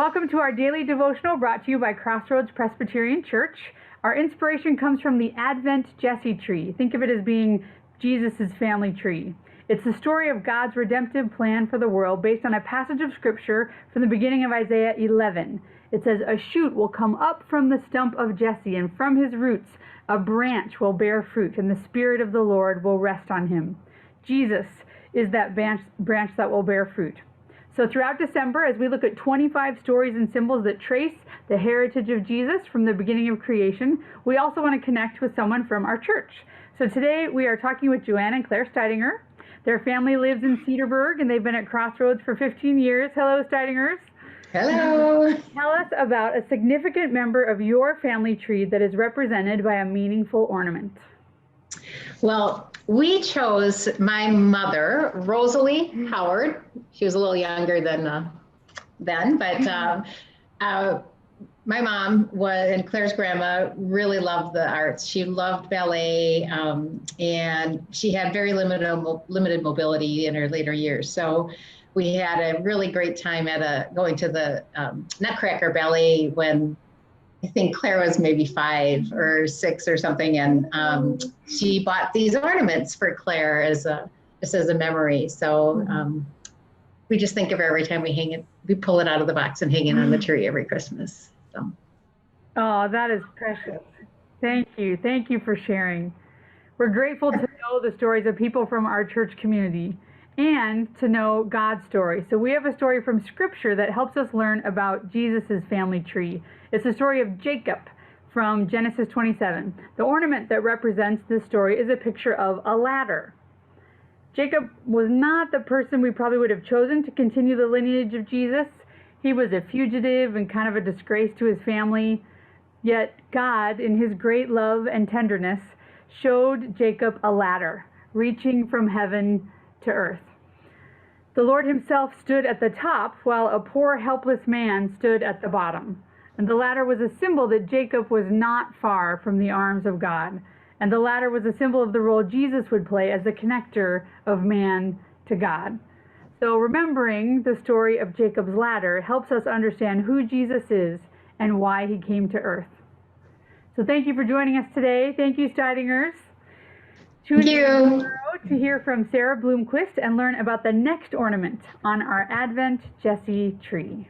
Welcome to our daily devotional brought to you by Crossroads Presbyterian Church. Our inspiration comes from the Advent Jesse tree. Think of it as being Jesus' family tree. It's the story of God's redemptive plan for the world based on a passage of scripture from the beginning of Isaiah 11. It says, "A shoot will come up from the stump of Jesse, and from his roots a branch will bear fruit, and the Spirit of the Lord will rest on him." Jesus is that branch that will bear fruit. So throughout December, as we look at 25 stories and symbols that trace the heritage of Jesus from the beginning of creation, we also want to connect with someone from our church. So today we are talking with Joanne and Claire Steidinger. Their family lives in Cedarburg, and they've been at Crossroads for 15 years. Hello, Steidingers. Hello. Tell us about a significant member of your family tree that is represented by a meaningful ornament. Well, we chose my mother, Rosalie Howard. She was a little younger than then, but my mom and Claire's grandma really loved the arts. She loved ballet, and she had very limited mobility in her later years. So we had a really great time going to the Nutcracker Ballet when I think Claire was maybe 5 or 6 or something, and she bought these ornaments for Claire just as a memory. So we just think of her every time we pull it out of the box and hang it on the tree every Christmas. So. Oh, that is precious. Thank you. Thank you for sharing. We're grateful to know the stories of people from our church community and to know God's story. So we have a story from Scripture that helps us learn about Jesus' family tree. It's the story of Jacob from Genesis 27. The ornament that represents this story is a picture of a ladder. Jacob was not the person we probably would have chosen to continue the lineage of Jesus. He was a fugitive and kind of a disgrace to his family. Yet God, in his great love and tenderness, showed Jacob a ladder reaching from heaven to earth. The Lord himself stood at the top while a poor, helpless man stood at the bottom. And the ladder was a symbol that Jacob was not far from the arms of God. And the ladder was a symbol of the role Jesus would play as the connector of man to God. So remembering the story of Jacob's ladder helps us understand who Jesus is and why he came to earth. So thank you for joining us today. Thank you, Steidingers. Tune in tomorrow to hear from Sarah Bloomquist and learn about the next ornament on our Advent Jesse tree.